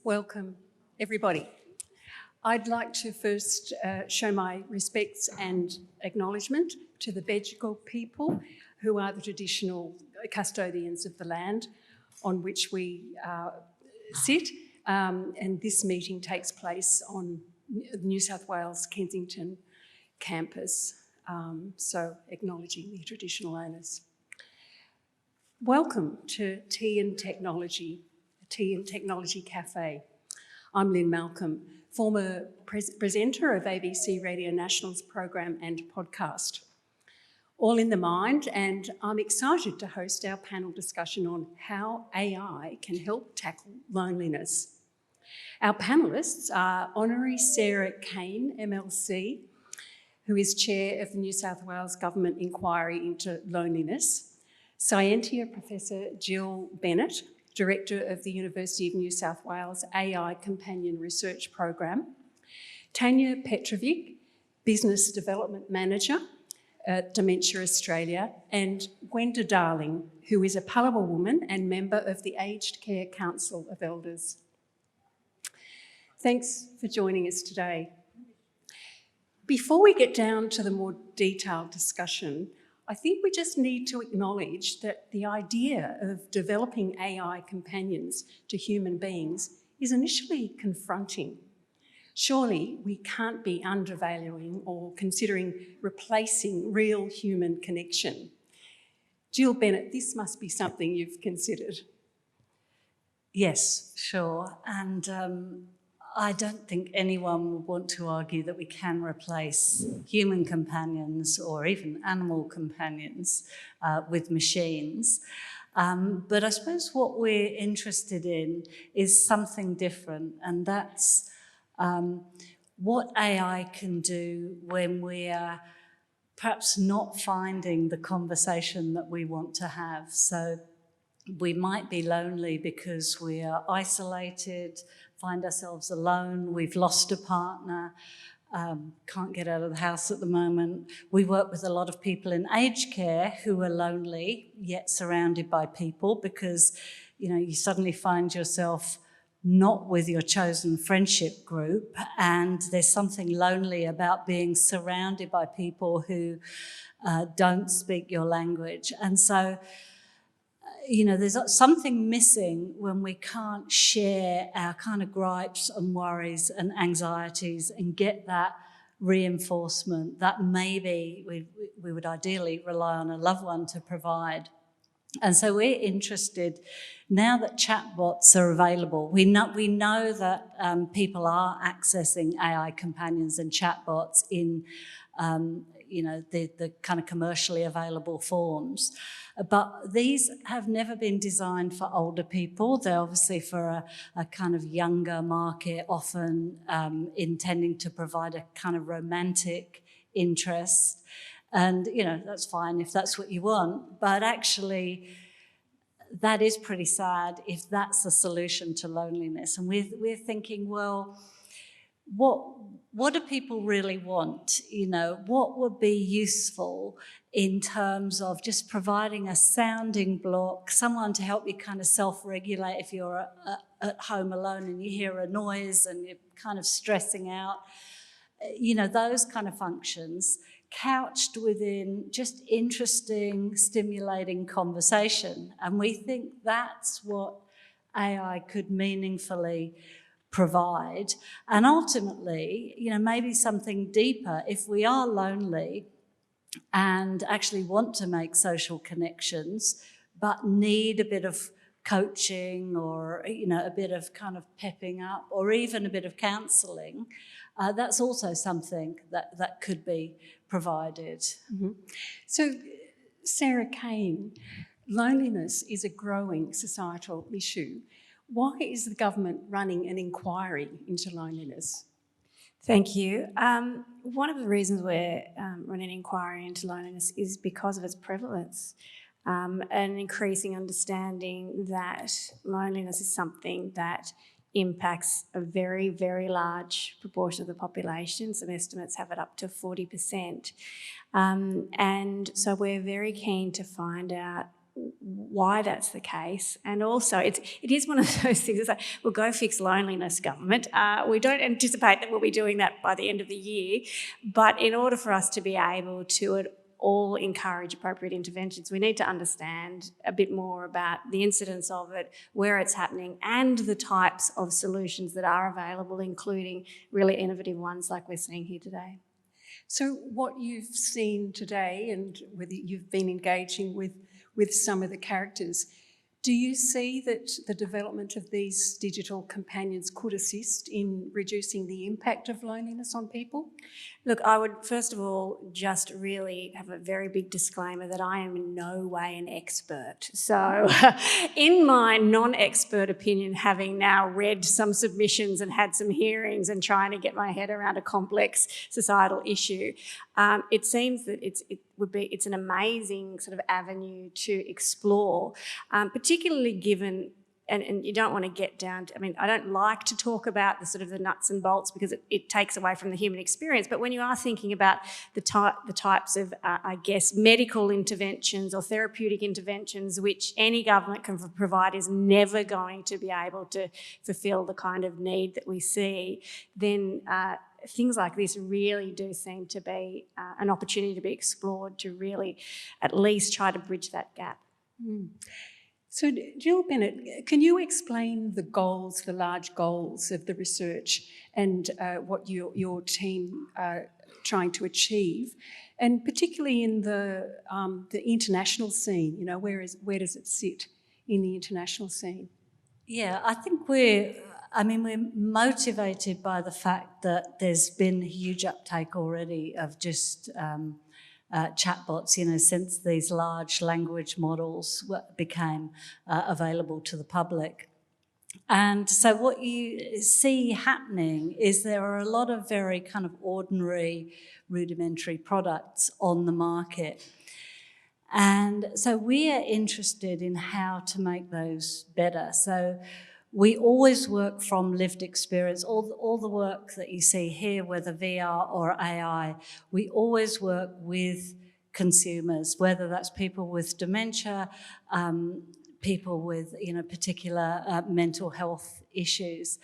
Welcome, everybody. I'd like to first show my respects and acknowledgement to the Bedegal people, who are the traditional custodians of the land on which we sit, and this meeting takes place on the New South Wales Kensington campus, so acknowledging the traditional owners. Welcome to Tea and Technology Café. I'm Lynne Malcolm, former presenter of ABC Radio National's program and podcast. All in the mind, and I'm excited to host our panel discussion on how AI can help tackle loneliness. Our panellists are Honorary Sarah Kaine, MLC, who is Chair of the New South Wales Government Inquiry into Loneliness, Scientia Professor Jill Bennett, Director of the University of New South Wales AI-companion research program, Tanya, Petrovich, Business Development Manager at Dementia Australia, and Gwenda Darling, who is a Palawa woman and member of the Aged Care Council of Elders. Thanks for joining us today. Before we get down to the more detailed discussion, I think we just need to acknowledge that the idea of developing AI companions to human beings is initially confronting. Surely we can't be undervaluing or considering replacing real human connection. Jill Bennett, this must be something you've considered. Yes, sure. And I don't think anyone would want to argue that we can replace human companions or even animal companions with machines. But I suppose what we're interested in is something different, and that's what AI can do when we are perhaps not finding the conversation that we want to have. So we might be lonely because we are isolated, find ourselves alone, we've lost a partner, can't get out of the house at the moment. We work with a lot of people in aged care who are lonely, yet surrounded by people, because you suddenly find yourself not with your chosen friendship group, and there's something lonely about being surrounded by people who don't speak your language. And so there's something missing when we can't share our kind of gripes and worries and anxieties and get that reinforcement that maybe we would ideally rely on a loved one to provide. And so we're interested, now that chatbots are available, we know that people are accessing AI companions and chatbots in the kind of commercially available forms. But these have never been designed for older people. They're obviously for a kind of younger market, often intending to provide a kind of romantic interest. And, that's fine if that's what you want. But actually, that is pretty sad if that's the solution to loneliness. And we're thinking, well, what do people really want? What would be useful in terms of just providing a sounding block, someone to help you kind of self-regulate if you're at home alone and you hear a noise and you're kind of stressing out. Those kind of functions couched within just interesting, stimulating conversation. And we think that's what AI could meaningfully provide. And ultimately, maybe something deeper. If we are lonely and actually want to make social connections, but need a bit of coaching or, a bit of kind of pepping up or even a bit of counselling, that's also something that could be provided. Mm-hmm. So, Sarah Kaine, loneliness is a growing societal issue. Why is the government running an inquiry into loneliness? Thank you. One of the reasons we're running an inquiry into loneliness is because of its prevalence. An increasing understanding that loneliness is something that impacts a very, very large proportion of the population. Some estimates have it up to 40%. And so we're very keen to find out why that's the case. And also it is one of those things, it's like, we'll go fix loneliness, government. We don't anticipate that we'll be doing that by the end of the year, but in order for us to be able to at all encourage appropriate interventions, we need to understand a bit more about the incidence of it, where it's happening, and the types of solutions that are available, including really innovative ones like we're seeing here today. So what you've seen today, and whether you've been engaging with some of the characters, do you see that the development of these digital companions could assist in reducing the impact of loneliness on people? Look, I would first of all just really have a very big disclaimer that I am in no way an expert. So in my non-expert opinion, having now read some submissions and had some hearings and trying to get my head around a complex societal issue, it seems that it's an amazing sort of avenue to explore, particularly given, and you don't want to get down to, I mean, I don't like to talk about the sort of the nuts and bolts because it takes away from the human experience, but when you are thinking about the types of, I guess, medical interventions or therapeutic interventions which any government can provide is never going to be able to fulfil the kind of need that we see, then things like this really do seem to be an opportunity to be explored to really at least try to bridge that gap. Mm. So Jill Bennett, can you explain the goals, the large goals of the research and what your team are trying to achieve, and particularly in the international scene? You know, where does it sit in the international scene? Yeah, I think we're motivated by the fact that there's been huge uptake already of just chatbots, you know, since these large language models became available to the public. And so what you see happening is there are a lot of very kind of ordinary, rudimentary products on the market. And so we are interested in how to make those better. So we always work from lived experience. All the work that you see here, whether VR or AI, we always work with consumers, whether that's people with dementia, people with, you know, particular mental health issues.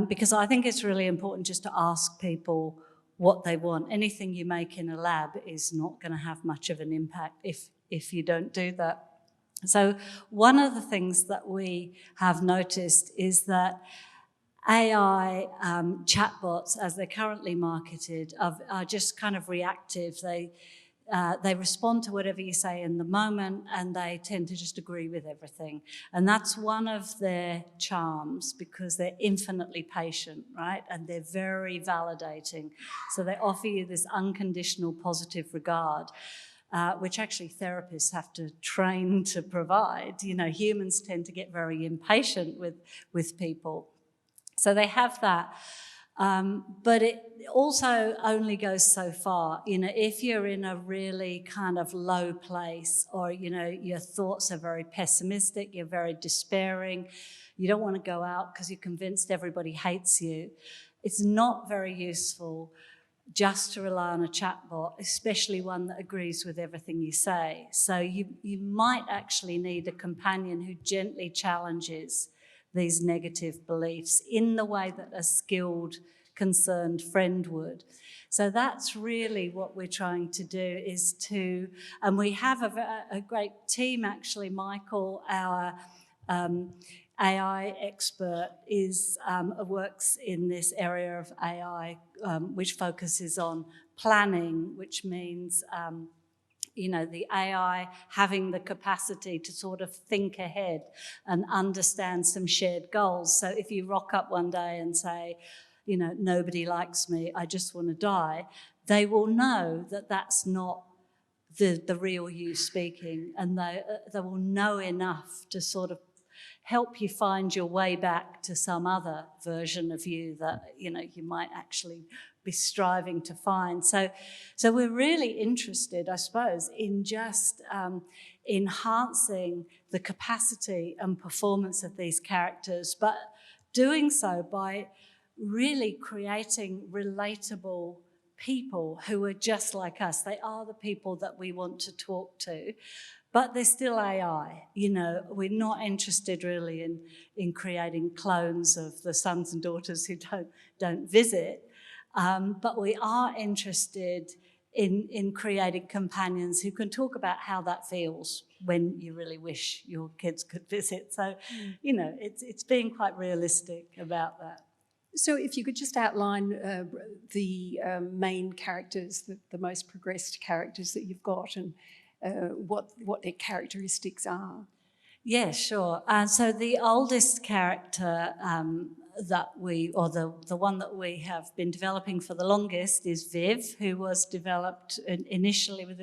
Because I think it's really important just to ask people what they want. Anything you make in a lab is not going to have much of an impact if you don't do that. So one of the things that we have noticed is that AI chatbots, as they're currently marketed, are just kind of reactive. They respond to whatever you say in the moment, and they tend to just agree with everything. And that's one of their charms, because they're infinitely patient, right? And they're very validating. So they offer you this unconditional positive regard, which actually therapists have to train to provide. You know, humans tend to get very impatient with people. So they have that. But it also only goes so far. You know, if you're in a really kind of low place, or, you know, your thoughts are very pessimistic, you're very despairing, you don't want to go out because you're convinced everybody hates you, it's not very useful just to rely on a chatbot, especially one that agrees with everything you say. So you might actually need a companion who gently challenges these negative beliefs in the way that a skilled, concerned friend would. So that's really what we're trying to do, is to, and we have a great team actually. Michael, our AI expert, works in this area of AI, which focuses on planning, which means you know, the AI having the capacity to sort of think ahead and understand some shared goals. So if you rock up one day and say, you know, nobody likes me, I just want to die, they will know that that's not the real you speaking, and they will know enough to sort of help you find your way back to some other version of you that, you know, you might actually be striving to find. So we're really interested, I suppose, in just enhancing the capacity and performance of these characters, but doing so by really creating relatable people who are just like us. They are the people that we want to talk to, But they're still AI. You know, we're not interested really in creating clones of the sons and daughters who don't visit, but we are interested in creating companions who can talk about how that feels when you really wish your kids could visit. So, you know, it's being quite realistic about that. So if you could just outline the main characters, the most progressed characters that you've got, and what their characteristics are. Yeah, sure. So the oldest character the one that we have been developing for the longest is Viv, who was developed initially with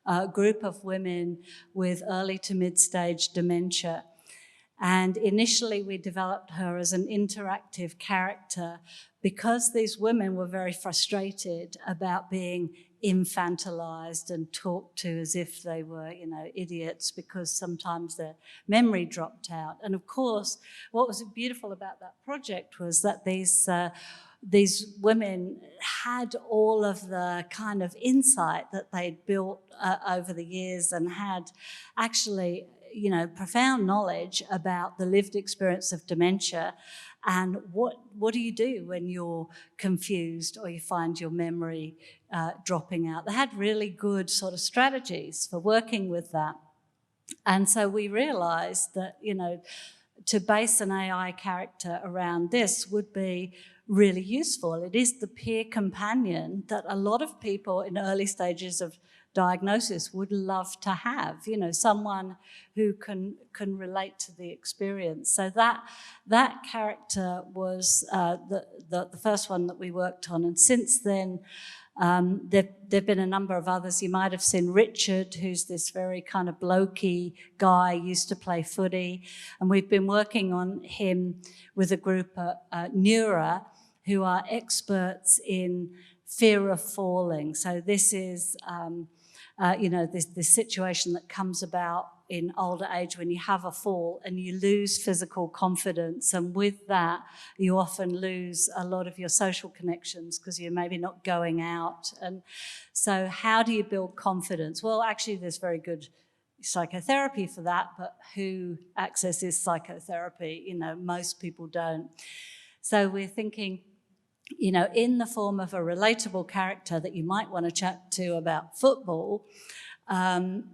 a group of women with early to mid-stage dementia. And initially we developed her as an interactive character because these women were very frustrated about being infantilized and talked to as if they were, you know, idiots, because sometimes their memory dropped out. And of course, what was beautiful about that project was that these women had all of the kind of insight that they'd built over the years and had actually, you know, profound knowledge about the lived experience of dementia and what do you do when you're confused or you find your memory dropping out. They had really good sort of strategies for working with that. And so we realised that, you know, to base an AI character around this would be really useful. It is the peer companion that a lot of people in early stages of diagnosis would love to have, you know, someone who can relate to the experience. So that character was the first one that we worked on, and since then there've been a number of others. You might have seen Richard, who's this very kind of blokey guy, used to play footy, and we've been working on him with a group at Neura, who are experts in fear of falling. So this is you know, this situation that comes about in older age when you have a fall and you lose physical confidence, and with that you often lose a lot of your social connections because you're maybe not going out. And so how do you build confidence? Well, actually there's very good psychotherapy for that, but who accesses psychotherapy? You know, most people don't. So we're thinking, you know, in the form of a relatable character that you might want to chat to about football,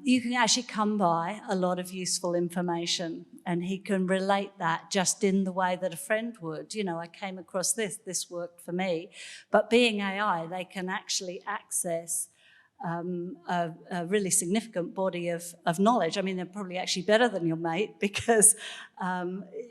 you can actually come by a lot of useful information, and he can relate that just in the way that a friend would. You know, I came across this worked for me. But being AI, they can actually access a really significant body of knowledge. I mean, they're probably actually better than your mate because,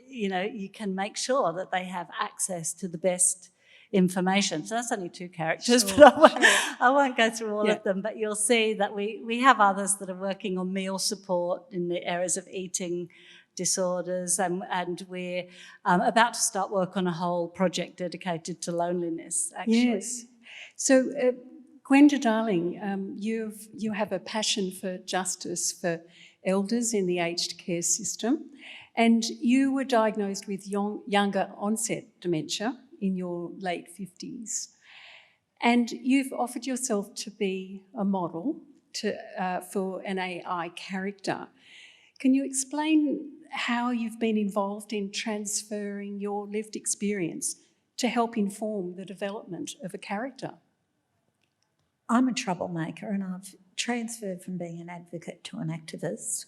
you know, you can make sure that they have access to the best information. So that's only two characters, Sure, but I won't go through all of them, but you'll see that we have others that are working on meal support in the areas of eating disorders, and we're about to start work on a whole project dedicated to loneliness, actually. Yes. So, Gwenda Darling, you have a passion for justice for elders in the aged care system, and you were diagnosed with younger onset dementia in your late 50s. And you've offered yourself to be a model for an AI character. Can you explain how you've been involved in transferring your lived experience to help inform the development of a character? I'm a troublemaker, and I've transferred from being an advocate to an activist.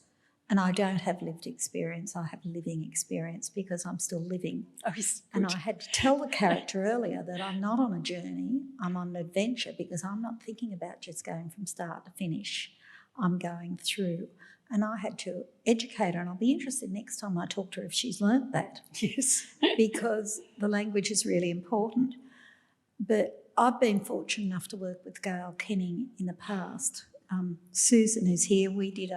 And I don't have lived experience, I have living experience because I'm still living. Oh, yes. And I had to tell the character earlier that I'm not on a journey, I'm on an adventure, because I'm not thinking about just going from start to finish. I'm going through. And I had to educate her, and I'll be interested next time I talk to her if she's learnt that. Yes. Because the language is really important. But I've been fortunate enough to work with Kaine in the past. Susan, who's here, we did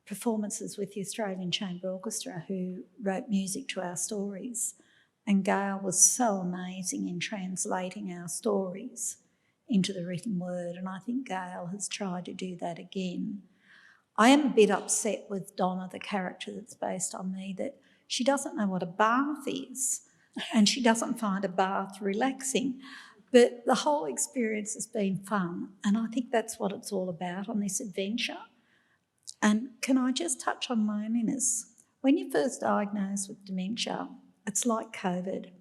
performances with the Australian Chamber Orchestra, who wrote music to our stories. And Gail was so amazing in translating our stories into the written word, and I think Gail has tried to do that again. I am a bit upset with Donna, the character that's based on me, that she doesn't know what a bath is and she doesn't find a bath relaxing. But the whole experience has been fun, and I think that's what it's all about on this adventure. And can I just touch on loneliness? When you're first diagnosed with dementia, it's like COVID.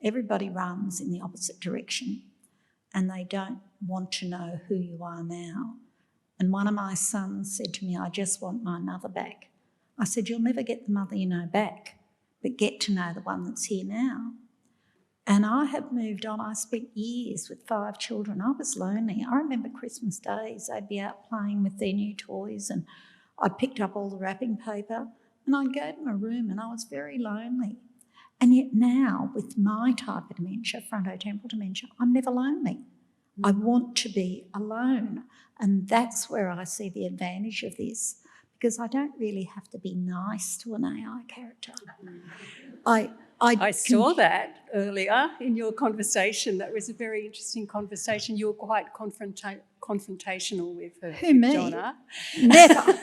Everybody runs in the opposite direction and they don't want to know who you are now. And one of my sons said to me, I just want my mother back. I said, you'll never get the mother you know back, but get to know the one that's here now. And I have moved on. I spent years with 5 children. I was lonely. I remember Christmas days, they'd be out playing with their new toys and I picked up all the wrapping paper and I'd go to my room and I was very lonely. And yet now, with my type of dementia, frontotemporal dementia, I'm never lonely. I want to be alone. And that's where I see the advantage of this, because I don't really have to be nice to an AI character. I saw that earlier in your conversation. That was a very interesting conversation. You were quite confrontational with her. Who, me? Donna. Never.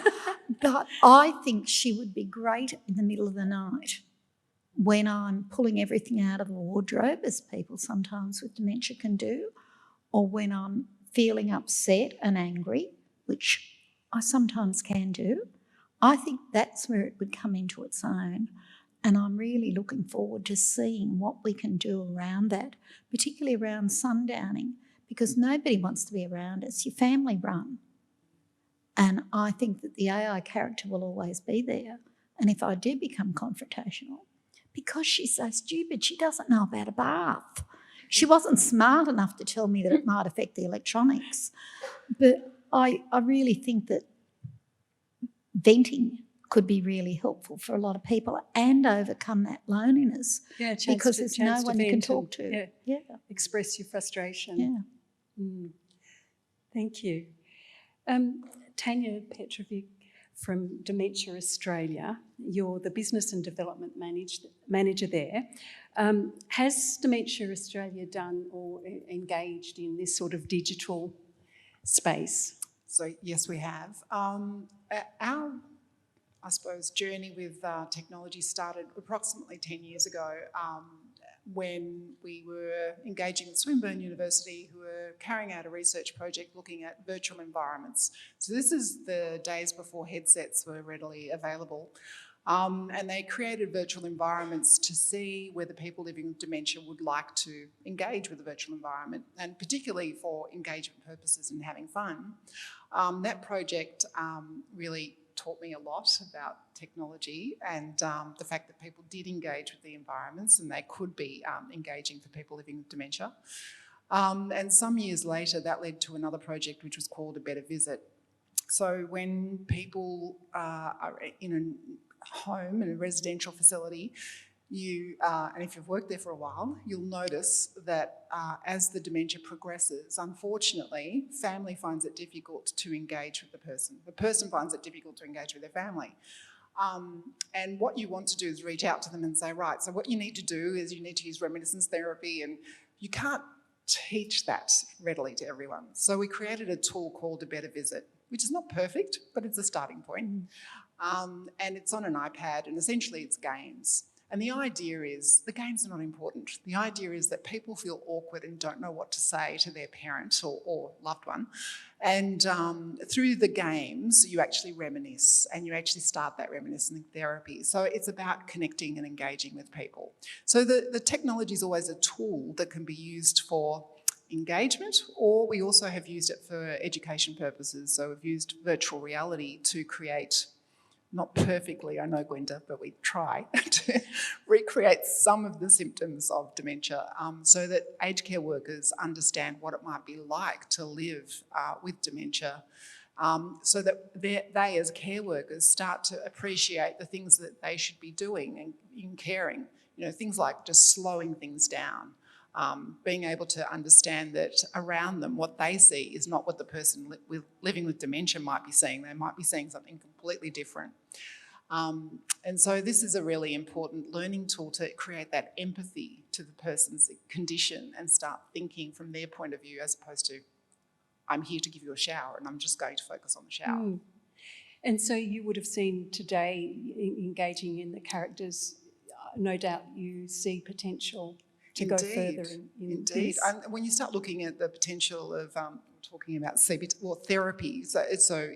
But I think she would be great in the middle of the night when I'm pulling everything out of the wardrobe, as people sometimes with dementia can do, or when I'm feeling upset and angry, which I sometimes can do. I think that's where it would come into its own. And I'm really looking forward to seeing what we can do around that, particularly around sundowning, because nobody wants to be around us. Your family run. And I think that the AI character will always be there. And if I do become confrontational, because she's so stupid, she doesn't know about a bath. She wasn't smart enough to tell me that it might affect the electronics. But I really think that venting could be really helpful for a lot of people and overcome that loneliness, because there's no one you can talk to. Yeah. Express your frustration. Yeah. Thank you. Tanya Petrovich from Dementia Australia, you're the Business and Development Manager there. Has Dementia Australia done or engaged in this sort of digital space? So yes, we have. Our, I suppose, journey with technology started approximately 10 years ago when we were engaging with Swinburne University, who were carrying out a research project looking at virtual environments. So this is the days before headsets were readily available. And they created virtual environments to see whether people living with dementia would like to engage with the virtual environment, and particularly for engagement purposes and having fun. That project really taught me a lot about technology and the fact that people did engage with the environments and they could be engaging for people living with dementia. And some years later, that led to another project which was called A Better Visit. So when people are in a home, in a residential facility, and if you've worked there for a while, you'll notice that as the dementia progresses, unfortunately, family finds it difficult to engage with the person. The person finds it difficult to engage with their family. And what you want to do is reach out to them and say, right, so what you need to do is you need to use reminiscence therapy, and you can't teach that readily to everyone. So we created a tool called A Better Visit, which is not perfect, but it's a starting point. And it's on an iPad, and essentially it's games. And the idea is, the games are not important. The idea is that people feel awkward and don't know what to say to their parent or loved one. And through the games, you actually reminisce and you actually start that reminiscence therapy. So it's about connecting and engaging with people. So the technology is always a tool that can be used for engagement, or we also have used it for education purposes. So we've used virtual reality to create, not perfectly, I know, Gwenda, but we try to recreate some of the symptoms of dementia so that aged care workers understand what it might be like to live with dementia, so that they as care workers start to appreciate the things that they should be doing in caring. You know, things like just slowing things down, being able to understand that around them what they see is not what the person living with dementia might be seeing. They might be seeing something completely different. And so this is a really important learning tool to create that empathy to the person's condition and start thinking from their point of view, as opposed to, I'm here to give you a shower and I'm just going to focus on the shower. And so you would have seen today, engaging in the characters, no doubt you see potential to go further in this. And when you start looking at the potential of talking about CBT or therapy, so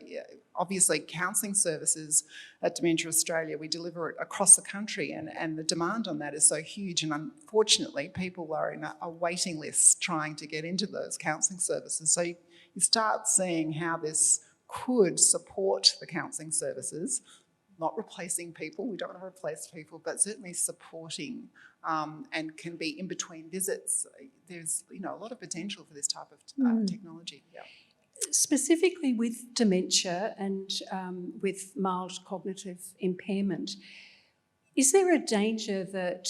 obviously counselling services at Dementia Australia, we deliver it across the country, and the demand on that is so huge, and unfortunately people are in a waiting list trying to get into those counselling services. So you start seeing how this could support the counselling services, not replacing people, we don't want to replace people, but certainly supporting and can be in between visits. There's a lot of potential for this type of technology. Yeah. Specifically with dementia and with mild cognitive impairment, is there a danger that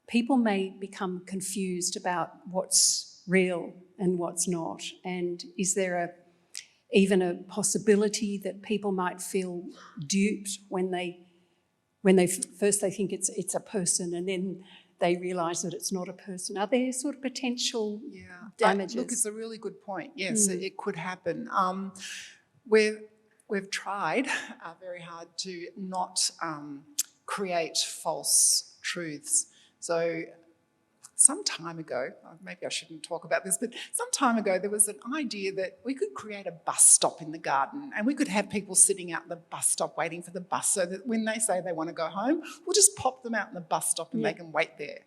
people may become confused about what's real and what's not? And is there even a possibility that people might feel duped when they first think it's a person and then they realise that it's not a person? Are there sort of potential damages? Look, it's a really good point. Yes, it could happen. We've tried very hard to not create false truths. So some time ago, maybe I shouldn't talk about this, but some time ago there was an idea that we could create a bus stop in the garden, and we could have people sitting out the bus stop waiting for the bus, so that when they say they want to go home, we'll just pop them out in the bus stop and make them wait there,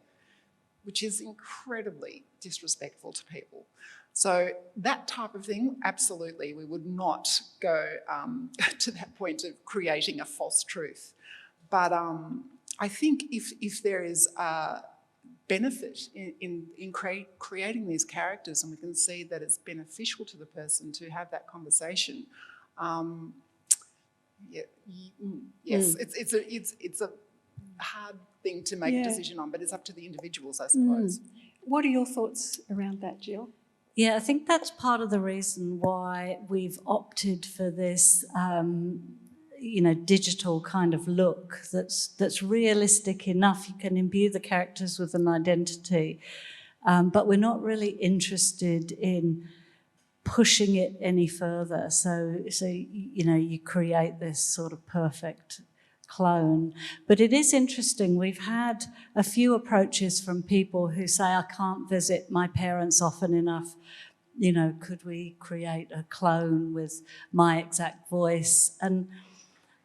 which is incredibly disrespectful to people. So that type of thing, absolutely, we would not go to that point of creating a false truth. But I think if there is benefit in creating these characters, and we can see that it's beneficial to the person to have that conversation. Yes, it's a hard thing to make a decision on, but it's up to the individuals, I suppose. What are your thoughts around that, Jill? Yeah, I think that's part of the reason why we've opted for this digital kind of look that's realistic enough. You can imbue the characters with an identity, but we're not really interested in pushing it any further. So you create this sort of perfect clone. But it is interesting, we've had a few approaches from people who say, I can't visit my parents often enough, could we create a clone with my exact voice? And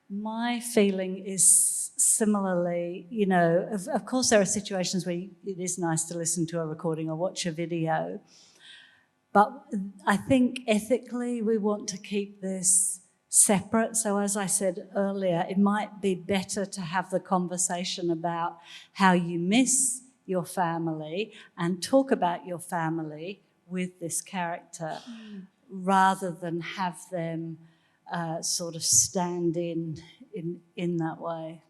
my feeling is similarly, of course there are situations where it is nice to listen to a recording or watch a video, but I think ethically we want to keep this separate. So as I said earlier, it might be better to have the conversation about how you miss your family and talk about your family with this character rather than have them sort of stand in that way.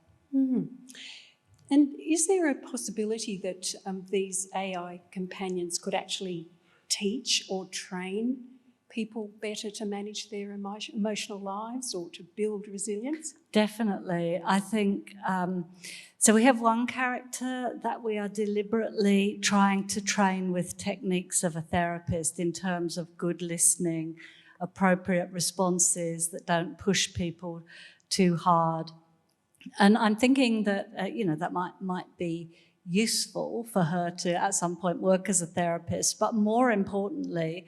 And is there a possibility that these AI companions could actually teach or train people better to manage their emotional lives or to build resilience? Definitely. I think, so we have one character that we are deliberately trying to train with techniques of a therapist in terms of good listening, appropriate responses that don't push people too hard. And I'm thinking that, that might be useful for her to at some point work as a therapist, but more importantly,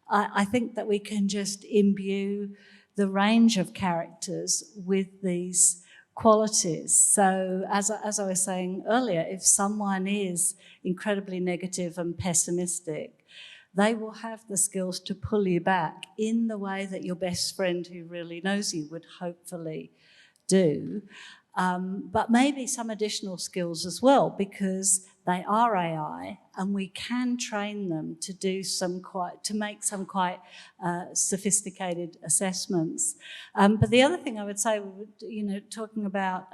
I think that we can just imbue the range of characters with these qualities. So as I was saying earlier, if someone is incredibly negative and pessimistic, they will have the skills to pull you back in the way that your best friend who really knows you would hopefully do. But maybe some additional skills as well, because they are AI and we can train them to make some quite sophisticated assessments. But the other thing I would say, talking about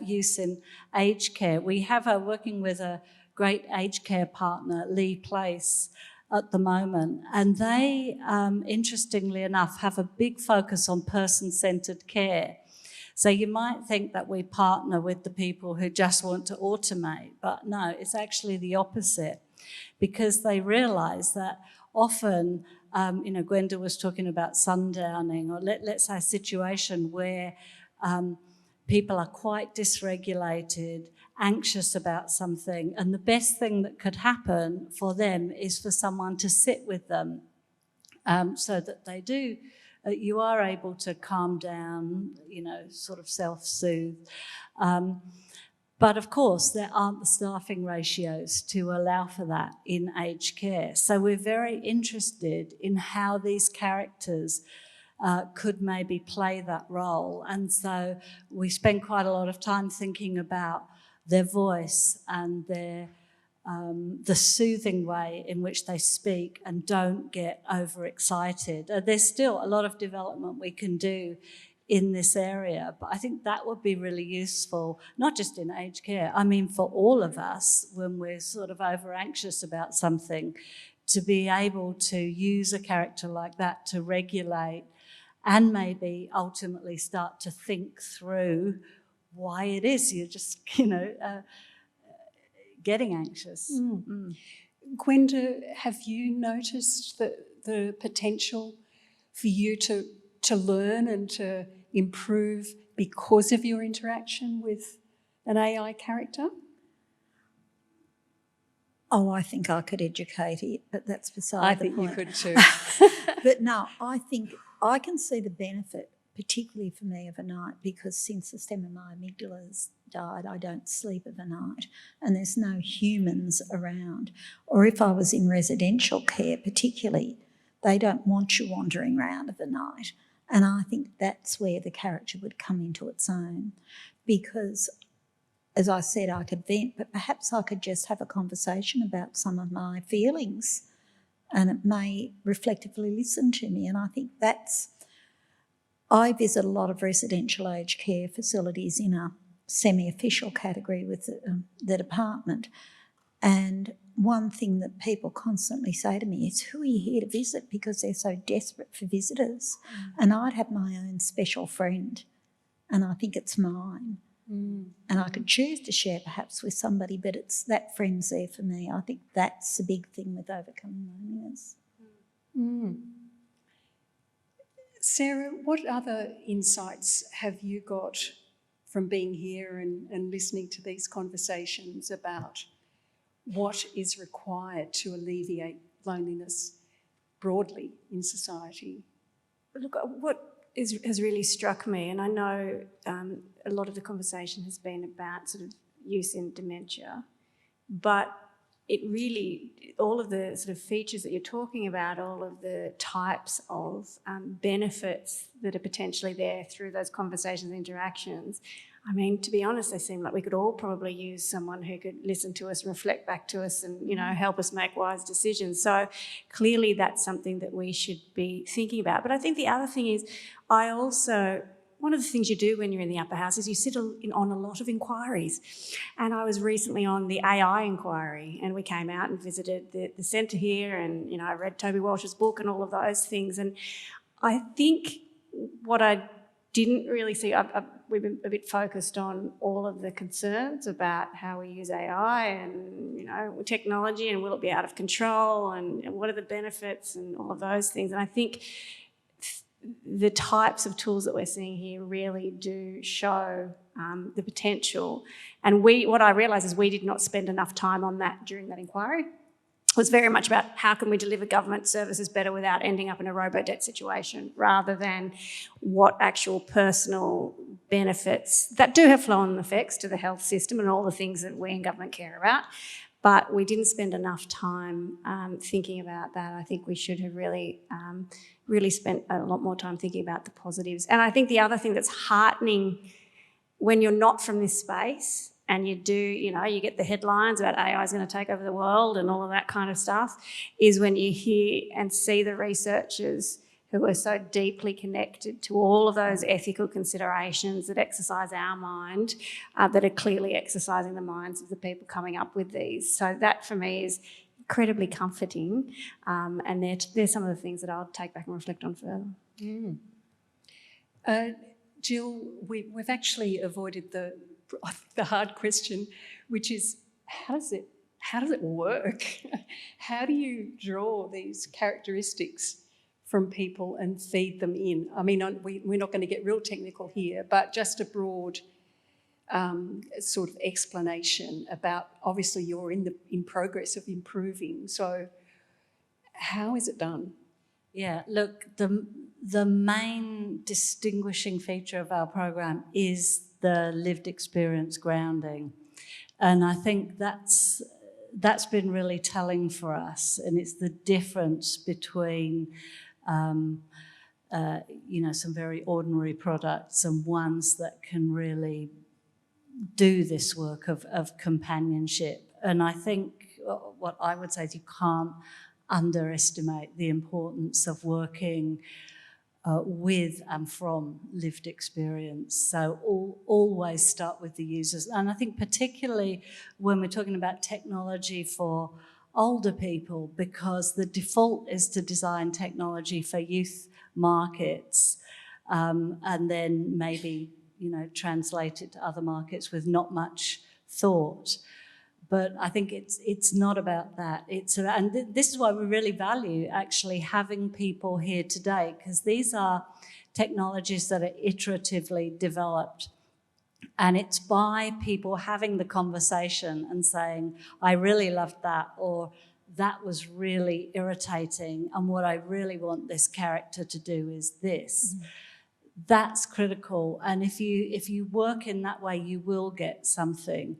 use in aged care, we have working with a great aged care partner, Lee Place, at the moment, and they, interestingly enough, have a big focus on person-centred care. So you might think that we partner with the people who just want to automate, but no, it's actually the opposite, because they realise that often, Gwenda was talking about sundowning, or let's say a situation where people are quite dysregulated, anxious about something, and the best thing that could happen for them is for someone to sit with them so that they do, you are able to calm down, sort of self-soothe. But of course, there aren't the staffing ratios to allow for that in aged care. So we're very interested in how these characters could maybe play that role. And so we spend quite a lot of time thinking about their voice and their the soothing way in which they speak and don't get overexcited. There's still a lot of development we can do in this area, but I think that would be really useful, not just in aged care, I mean for all of us when we're sort of over anxious about something, to be able to use a character like that to regulate and maybe ultimately start to think through why it is you're just, getting anxious. Gwenda, have you noticed the potential for you to learn and to improve because of your interaction with an AI character? Oh, I think I could educate it, but that's beside the point. I think you could too. But no, I think I can see the benefit, particularly for me, of a night, because since the stem of my amygdala's died, I don't sleep of a night and there's no humans around. Or if I was in residential care particularly, they don't want you wandering around of a night. And I think that's where the character would come into its own, because, as I said, I could vent, but perhaps I could just have a conversation about some of my feelings and it may reflectively listen to me. And I think I visit a lot of residential aged care facilities in a semi-official category with the department. And one thing that people constantly say to me is, who are you here to visit? Because they're so desperate for visitors. And I'd have my own special friend and I think it's mine. And I could choose to share perhaps with somebody, but it's that friend's there for me. I think that's the big thing with overcoming loneliness. Sarah, what other insights have you got from being here and listening to these conversations about what is required to alleviate loneliness broadly in society? Look, what has really struck me, and I know a lot of the conversation has been about sort of use in dementia, but it really, all of the sort of features that you're talking about, all of the types of benefits that are potentially there through those conversations and interactions, I mean, to be honest, they seem like we could all probably use someone who could listen to us, reflect back to us and, help us make wise decisions. So clearly that's something that we should be thinking about. But I think the other thing is one of the things you do when you're in the upper house is you sit on a lot of inquiries. And I was recently on the AI inquiry and we came out and visited the centre here and, I read Toby Walsh's book and all of those things. And I think what I didn't really see, we've been a bit focused on all of the concerns about how we use AI and, technology and will it be out of control and what are the benefits and all of those things. And I think the types of tools that we're seeing here really do show the potential. And what I realised is we did not spend enough time on that during that inquiry. It was very much about how can we deliver government services better without ending up in a robo-debt situation, rather than what actual personal benefits that do have flow-on effects to the health system and all the things that we in government care about. But we didn't spend enough time thinking about that. I think we should have really spent a lot more time thinking about the positives. And I think the other thing that's heartening when you're not from this space and you do, you get the headlines about AI is going to take over the world and all of that kind of stuff, is when you hear and see the researchers who are so deeply connected to all of those ethical considerations that exercise our mind, that are clearly exercising the minds of the people coming up with these. So that for me is incredibly comforting, and they're some of the things that I'll take back and reflect on further. Jill, we've actually avoided the hard question, which is how does it work? How do you draw these characteristics from people and feed them in? I mean, we're not going to get real technical here, but just a broad sort of explanation about, obviously you're in progress of improving, so how is it done? Yeah, look, the main distinguishing feature of our program is the lived experience grounding. And I think that's been really telling for us, and it's the difference between some very ordinary products and ones that can really do this work of companionship. And I think what I would say is you can't underestimate the importance of working with and from lived experience. So always start with the users. And I think particularly when we're talking about technology for older people, because the default is to design technology for youth markets and then maybe, translate it to other markets with not much thought. But I think it's not about that. This is why we really value actually having people here today, because these are technologies that are iteratively developed. And it's by people having the conversation and saying, I really loved that, or that was really irritating, and what I really want this character to do is this. Mm-hmm. That's critical. And if you work in that way, you will get something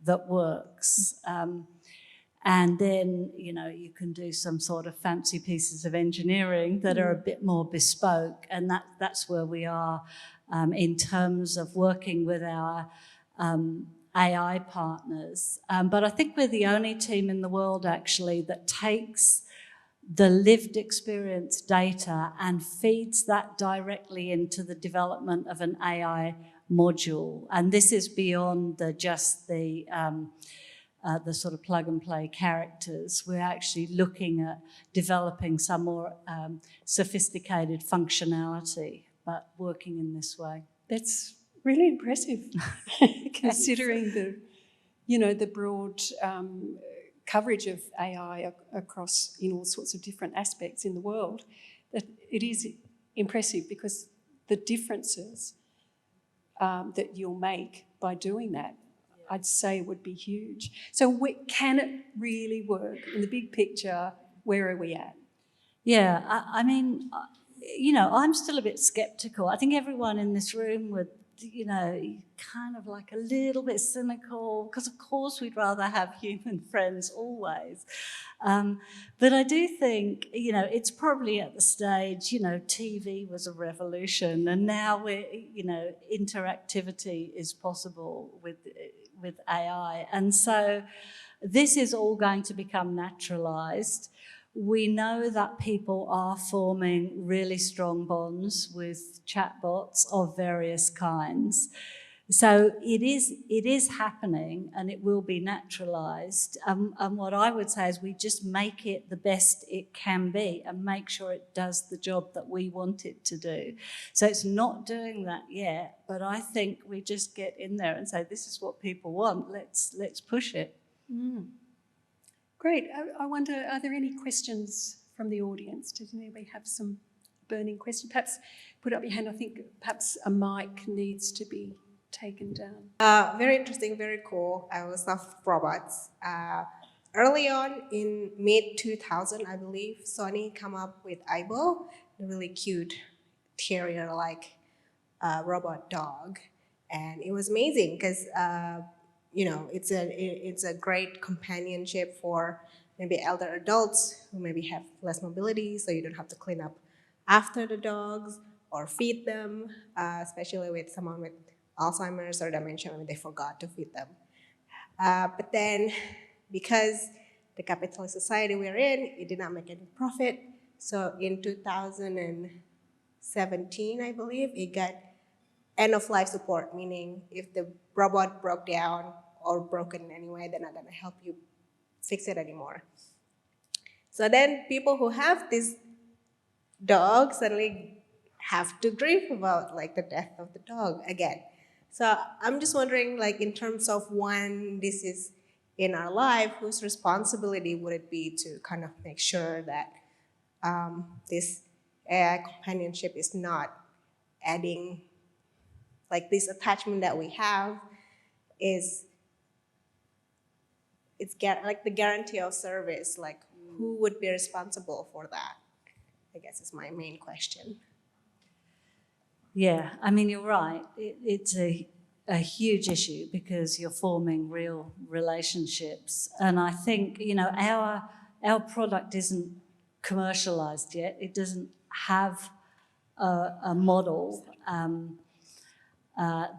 that works. And then, you can do some sort of fancy pieces of engineering that are a bit more bespoke. And that's where we are in terms of working with our AI partners. But I think we're the only team in the world, actually, that takes the lived experience data and feeds that directly into the development of an AI module. And this is beyond just the sort of plug and play characters. We're actually looking at developing some more sophisticated functionality, but working in this way. That's really impressive, considering the broad coverage of AI across in all sorts of different aspects in the world. That it is impressive, because the differences that you'll make by doing that, I'd say, would be huge. So can it really work in the big picture? Where are we at? Yeah, I mean, I'm still a bit sceptical. I think everyone in this room would, kind of like a little bit cynical, because of course we'd rather have human friends always. But I do think, it's probably at the stage, TV was a revolution, and now interactivity is possible with AI. And so this is all going to become naturalized. We know that people are forming really strong bonds with chatbots of various kinds. So it is happening, and it will be naturalized. And what I would say is we just make it the best it can be and make sure it does the job that we want it to do. So it's not doing that yet, but I think we just get in there and say, this is what people want, let's push it. Great. I wonder, are there any questions from the audience? Does anybody have some burning questions? Perhaps put up your hand. I think perhaps a mic needs to be taken down. Very interesting, very cool. I was love robots. Early on in mid-2000, I believe, Sony come up with Aibo, a really cute terrier-like robot dog. And it was amazing because it's a great companionship for maybe elder adults who maybe have less mobility, so you don't have to clean up after the dogs or feed them, especially with someone with Alzheimer's or dementia, maybe they forgot to feed them. But then, because the capitalist society we're in, it did not make any profit. So in 2017, I believe, it got end-of-life support, meaning if the robot broke down or broken in any way, they're not going to help you fix it anymore. So then people who have this dog suddenly have to grieve about the death of the dog again. So I'm just wondering, in terms of when this is in our life, whose responsibility would it be to kind of make sure that this AI companionship is not adding, this attachment that we have it's the guarantee of service, who would be responsible for that? I guess is my main question. Yeah, I mean, you're right. It's a huge issue because you're forming real relationships. And I think, you know, our product isn't commercialised yet. It doesn't have a model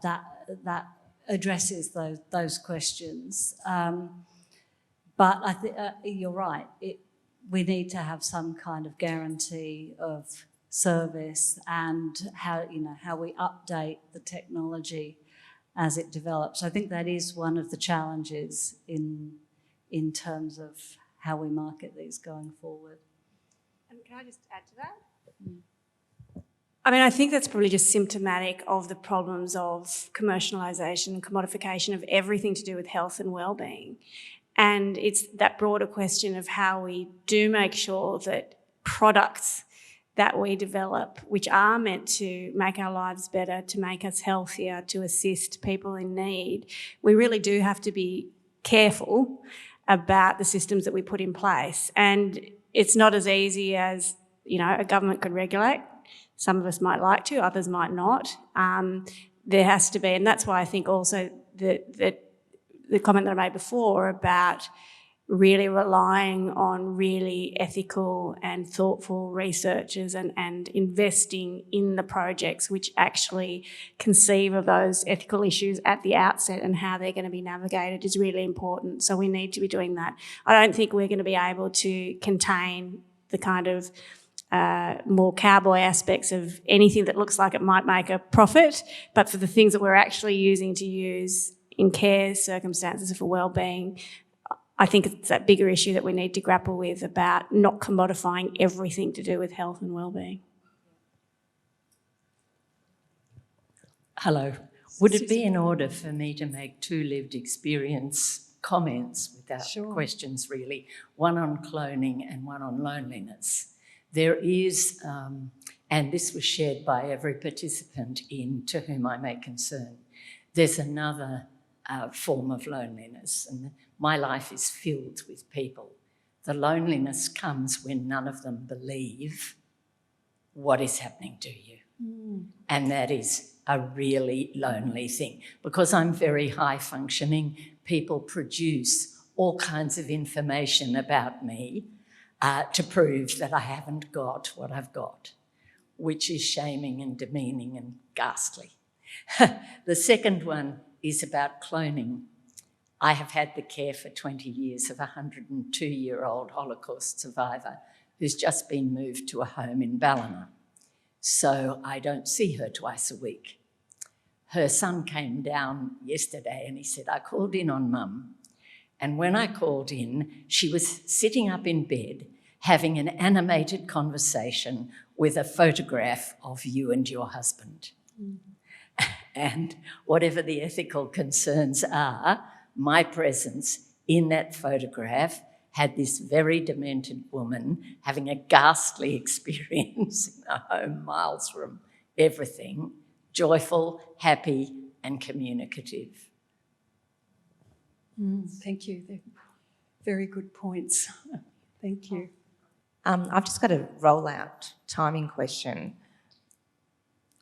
that addresses those questions. But I think you're right. We need to have some kind of guarantee of service and how we update the technology as it develops. I think that is one of the challenges in terms of how we market these going forward. And can I just add to that? I mean, I think that's probably just symptomatic of the problems of commercialisation and commodification of everything to do with health and wellbeing. And it's that broader question of how we do make sure that products that we develop, which are meant to make our lives better, to make us healthier, to assist people in need, we really do have to be careful about the systems that we put in place. And it's not as easy as, you know, a government could regulate. Some of us might like to, others might not. There has to be, and that's why I think also that the comment that I made before about really relying on really ethical and thoughtful researchers and investing in the projects which actually conceive of those ethical issues at the outset and how they're going to be navigated is really important. So we need to be doing that. I don't think we're going to be able to contain the kind of more cowboy aspects of anything that looks like it might make a profit, but for the things that we're actually using to use in care circumstances for wellbeing, I think it's that bigger issue that we need to grapple with about not commodifying everything to do with health and wellbeing. Hello. Would it be in order for me to make two lived experience comments without questions really, one on cloning and one on loneliness? There is, and this was shared by every participant to whom I may concern, there's another form of loneliness, and my life is filled with people. The loneliness comes when none of them believe what is happening to you. And that is a really lonely thing. Because I'm very high functioning, people produce all kinds of information about me to prove that I haven't got what I've got, which is shaming and demeaning and ghastly. The second one is about cloning. I have had the care for 20 years of a 102-year-old Holocaust survivor who's just been moved to a home in Ballina. So I don't see her twice a week. Her son came down yesterday and he said, I called in on Mum. And when I called in, she was sitting up in bed having an animated conversation with a photograph of you and your husband. And whatever the ethical concerns are, my presence in that photograph had this very demented woman having a ghastly experience in a home miles from everything, joyful, happy, and communicative. Thank you. They're very good points. Thank you. I've just got a rollout timing question.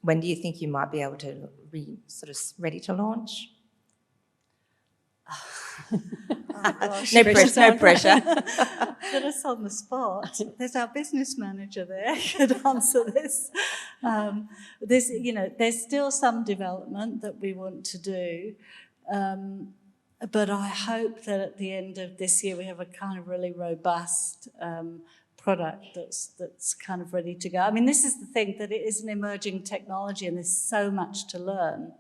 When do you think you might be able to be sort of ready to launch? No pressure, no pressure. Put us on the spot. There's our business manager there could answer this. There's still some development that we want to do, but I hope that at the end of this year we have a kind of really robust product that's kind of ready to go. I mean, this is the thing, that it is an emerging technology and there's so much to learn.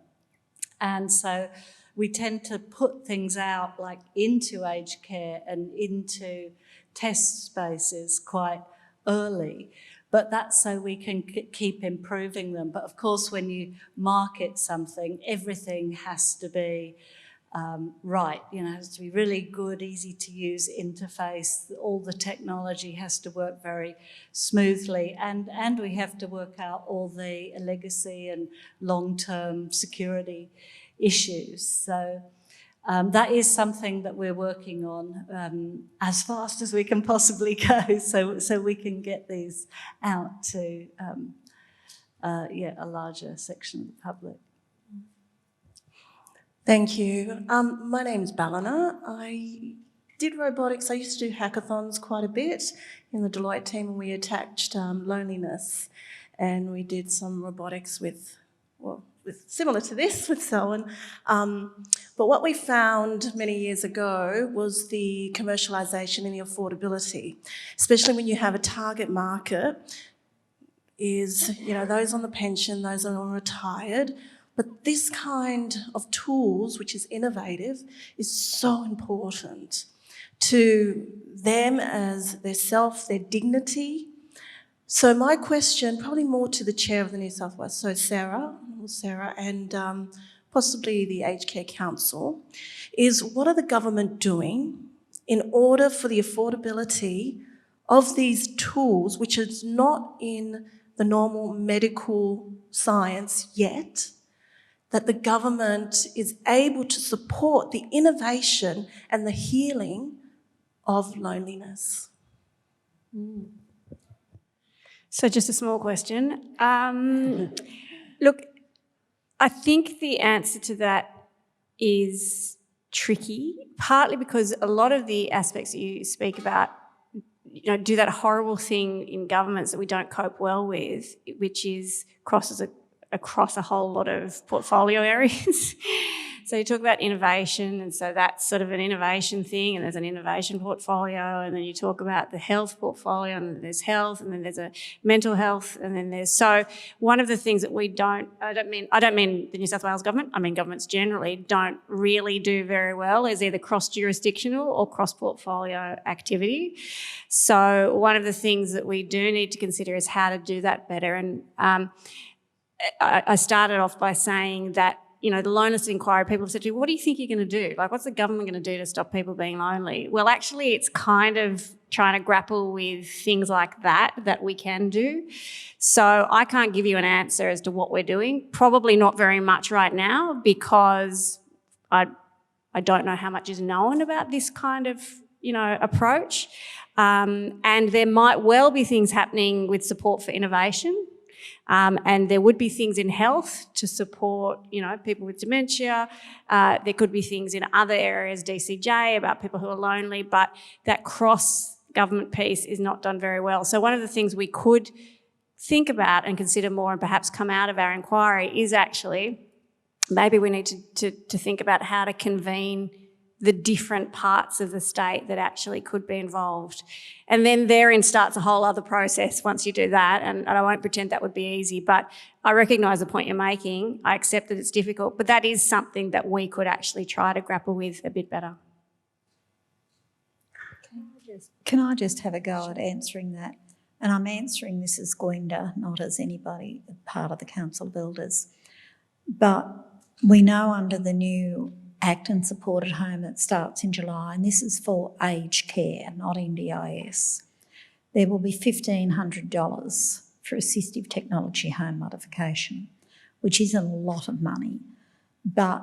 And so we tend to put things out like into aged care and into test spaces quite early, but that's so we can keep improving them. But of course, when you market something, everything has to be right, it has to be really good, easy to use interface. All the technology has to work very smoothly, and we have to work out all the legacy and long-term security issues. So That is something that we're working on as fast as we can possibly go, so we can get these out to a larger section of the public. Thank you. My name's Ballina. I did robotics. I used to do hackathons quite a bit in the Deloitte team, and we attached loneliness, and we did some robotics with similar to this, with Selwyn. But what we found many years ago was the commercialisation and the affordability, especially when you have a target market, is, you know, those on the pension, those that are retired. But this kind of tools, which is innovative, is so important to them as their self, their dignity. So my question, probably more to the chair of the New South Wales, so Sarah and possibly the Aged Care Council, is what are the government doing in order for the affordability of these tools, which is not in the normal medical science yet, that the government is able to support the innovation and the healing of loneliness? So just a small question. Look, I think the answer to that is tricky, partly because a lot of the aspects that you speak about, you know, do that horrible thing in governments that we don't cope well with, which is crosses across a whole lot of portfolio areas. So you talk about innovation, and so that's sort of an innovation thing, and there's an innovation portfolio, and then you talk about the health portfolio, and then there's health, and then there's a mental health, and then there's... So one of the things that we don't... I don't mean the New South Wales government, I mean governments generally don't really do very well is either cross-jurisdictional or cross-portfolio activity. So one of the things that we do need to consider is how to do that better. And I started off by saying that, you know, the loneliness inquiry, people have said to me, what do you think you're going to do? Like, what's the government going to do to stop people being lonely? Well, actually, it's kind of trying to grapple with things like that we can do. So I can't give you an answer as to what we're doing. Probably not very much right now, because I don't know how much is known about this kind of, you know, approach. And there might well be things happening with support for innovation. And there would be things in health to support, you know, people with dementia. There could be things in other areas, DCJ, about people who are lonely, but that cross-government piece is not done very well. So one of the things we could think about and consider more and perhaps come out of our inquiry is actually maybe we need to think about how to convene the different parts of the state that actually could be involved. And then therein starts a whole other process once you do that, and I won't pretend that would be easy, but I recognise the point you're making. I accept that it's difficult, but that is something that we could actually try to grapple with a bit better. Can I just have a go at answering that? And I'm answering this as Gwenda, not as anybody part of the Council of Elders. But we know under the new Act and Supported Home that starts in July, and this is for aged care, not NDIS, there will be $1,500 for assistive technology home modification, which isn't a lot of money, but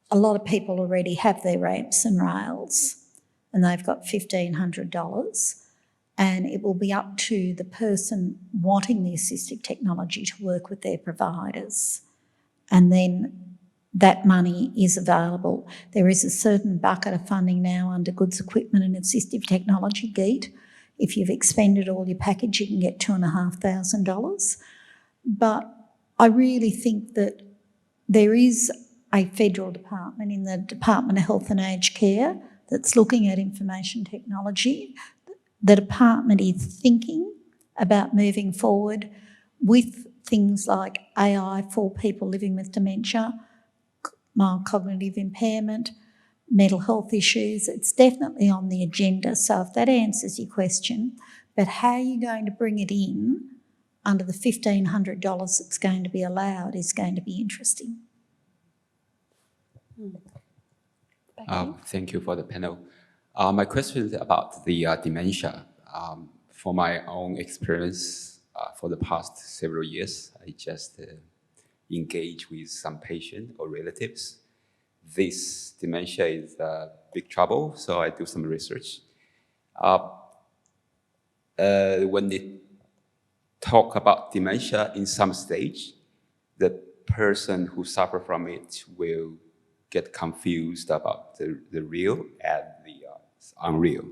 a lot of people already have their ramps and rails and they've got $1,500, and it will be up to the person wanting the assistive technology to work with their providers, and then that money is available. There is a certain bucket of funding now under goods, equipment and assistive technology, GEAT. If you've expended all your package, you can get $2,500. But I really think that there is a federal department in the Department of Health and Aged Care that's looking at information technology. The department is thinking about moving forward with things like AI for people living with dementia, mild cognitive impairment, mental health issues. It's definitely on the agenda. So if that answers your question, but how are you going to bring it in under the $1,500 that's going to be allowed is going to be interesting. Thank you for the panel. My question is about the dementia. For my own experience, for the past several years, I just engage with some patient or relatives. This dementia is big trouble, so I do some research. When they talk about dementia in some stage, the person who suffers from it will get confused about the real and the unreal.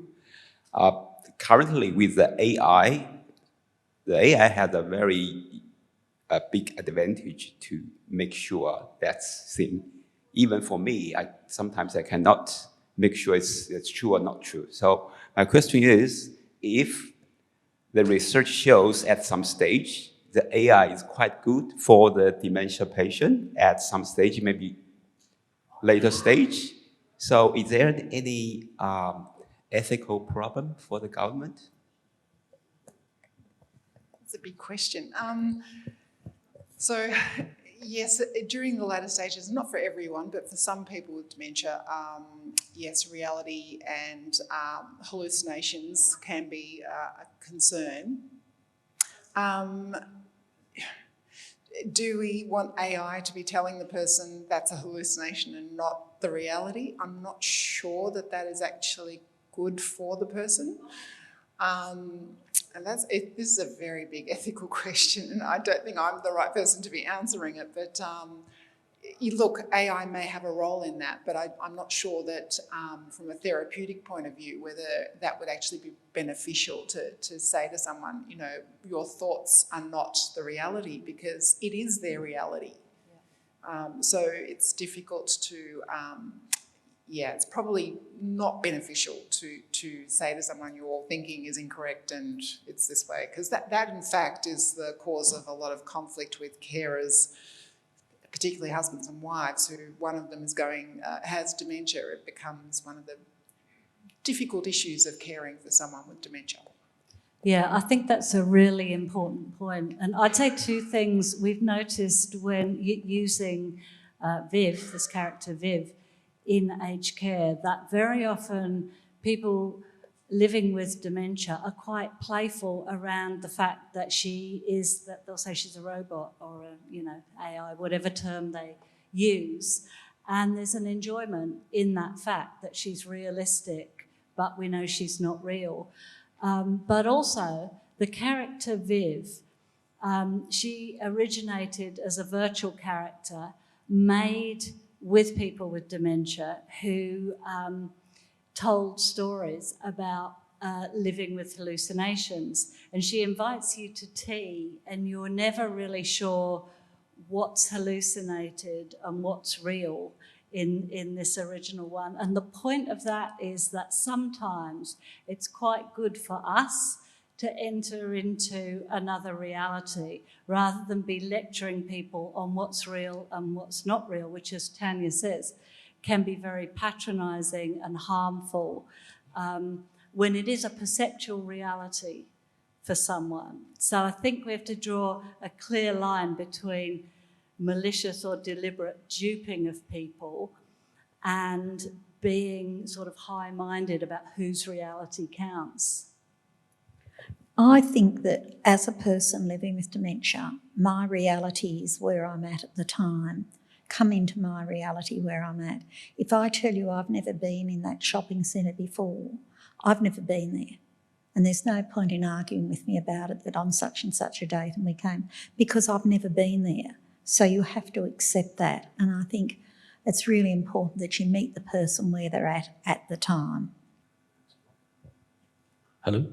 Currently, with the AI has a very big advantage to make sure that's thing. Even for me, sometimes I cannot make sure it's true or not true. So my question is, if the research shows at some stage the AI is quite good for the dementia patient at some stage, maybe later stage. So is there any ethical problem for the government? It's a big question. So, yes, during the latter stages, not for everyone, but for some people with dementia, yes, reality and hallucinations can be a concern. Do we want AI to be telling the person that's a hallucination and not the reality? I'm not sure that is actually good for the person. And this is a very big ethical question, and I don't think I'm the right person to be answering it. But look, AI may have a role in that, but I'm not sure that from a therapeutic point of view, whether that would actually be beneficial to say to someone, you know, your thoughts are not the reality, because it is their reality. Yeah. So it's difficult to... it's probably not beneficial to say to someone your thinking is incorrect and it's this way, because that in fact is the cause of a lot of conflict with carers, particularly husbands and wives, who one of them has dementia. It becomes one of the difficult issues of caring for someone with dementia. Yeah, I think that's a really important point. And I'd say two things we've noticed when using Viv, this character Viv, in aged care, that very often people living with dementia are quite playful around the fact that they'll say she's a robot or AI, whatever term they use. And there's an enjoyment in that fact that she's realistic, but we know she's not real. But also the character Viv, she originated as a virtual character made with people with dementia who told stories about living with hallucinations. And she invites you to tea and you're never really sure what's hallucinated and what's real in this original one. And the point of that is that sometimes it's quite good for us to enter into another reality rather than be lecturing people on what's real and what's not real, which, as Tanya says, can be very patronising and harmful when it is a perceptual reality for someone. So I think we have to draw a clear line between malicious or deliberate duping of people and being sort of high-minded about whose reality counts. I think that as a person living with dementia, my reality is where I'm at the time. Come into my reality where I'm at. If I tell you I've never been in that shopping centre before, I've never been there. And there's no point in arguing with me about it that on such and such a date and we came, because I've never been there. So you have to accept that. And I think it's really important that you meet the person where they're at the time. Hello.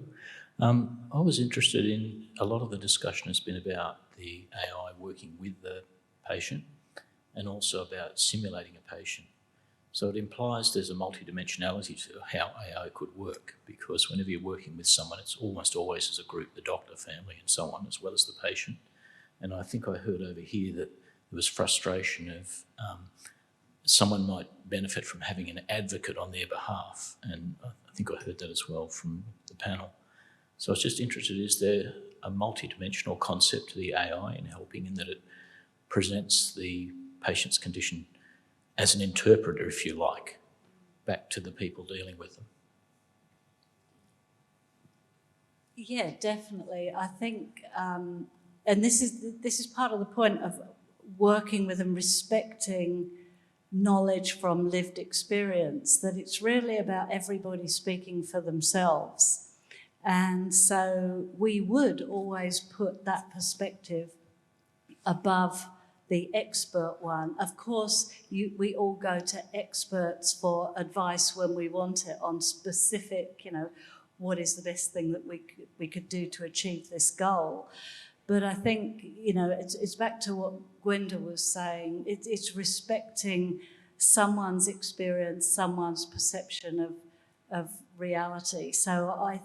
I was interested in, a lot of the discussion has been about the AI working with the patient and also about simulating a patient. So it implies there's a multidimensionality to how AI could work, because whenever you're working with someone, it's almost always as a group, the doctor, family and so on, as well as the patient. And I think I heard over here that there was frustration of someone might benefit from having an advocate on their behalf. And I think I heard that as well from the panel. So I was just interested, is there a multidimensional concept to the AI in helping, in that it presents the patient's condition as an interpreter, if you like, back to the people dealing with them? Yeah, definitely. I think, and this is part of the point of working with and respecting knowledge from lived experience, that it's really about everybody speaking for themselves. And so we would always put that perspective above the expert one. Of course, we all go to experts for advice when we want it on specific, what is the best thing that we could do to achieve this goal. But I think, it's back to what Gwenda was saying. It's respecting someone's experience, someone's perception of reality. So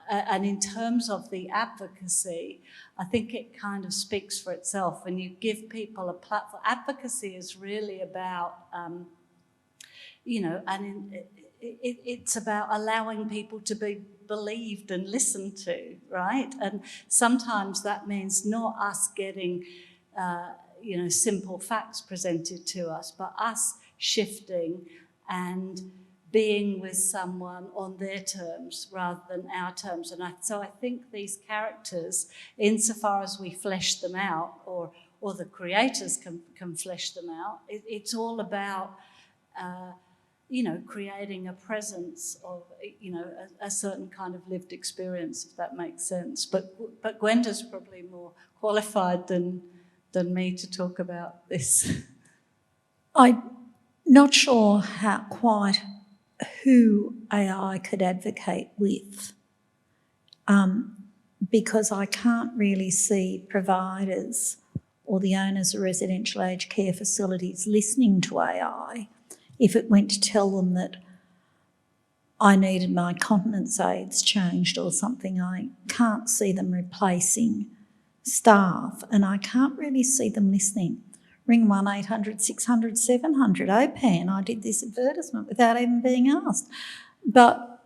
and in terms of the advocacy, I think it kind of speaks for itself. When you give people a platform, advocacy is really about, it's about allowing people to be believed and listened to, right? And sometimes that means not us getting, simple facts presented to us, but us shifting and being with someone on their terms rather than our terms. And so I think these characters, insofar as we flesh them out, or the creators can flesh them out, it's all about, creating a presence of, a certain kind of lived experience, if that makes sense. But Gwenda's probably more qualified than me to talk about this. I'm not sure quite who AI could advocate with, because I can't really see providers or the owners of residential aged care facilities listening to AI if it went to tell them that I needed my continence aids changed or something. I can't see them replacing staff, and I can't really see them listening. Ring 1-800 600 700 OPAN. I did this advertisement without even being asked. But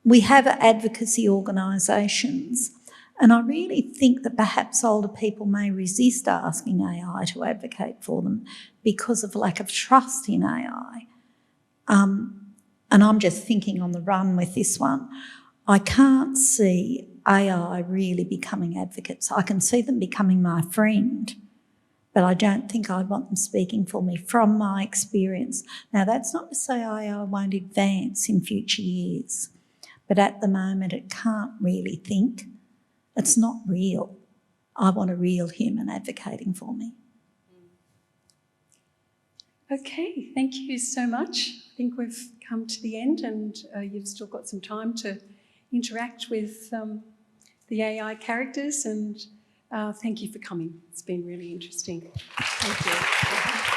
we have advocacy organisations, and I really think that perhaps older people may resist asking AI to advocate for them because of lack of trust in AI. And I'm just thinking on the run with this one. I can't see AI really becoming advocates. I can see them becoming my friend, but I don't think I'd want them speaking for me from my experience. Now, that's not to say AI won't advance in future years, but at the moment it can't really think. It's not real. I want a real human advocating for me. Okay, thank you so much. I think we've come to the end, and you've still got some time to interact with the AI characters, and thank you for coming. It's been really interesting. Thank you.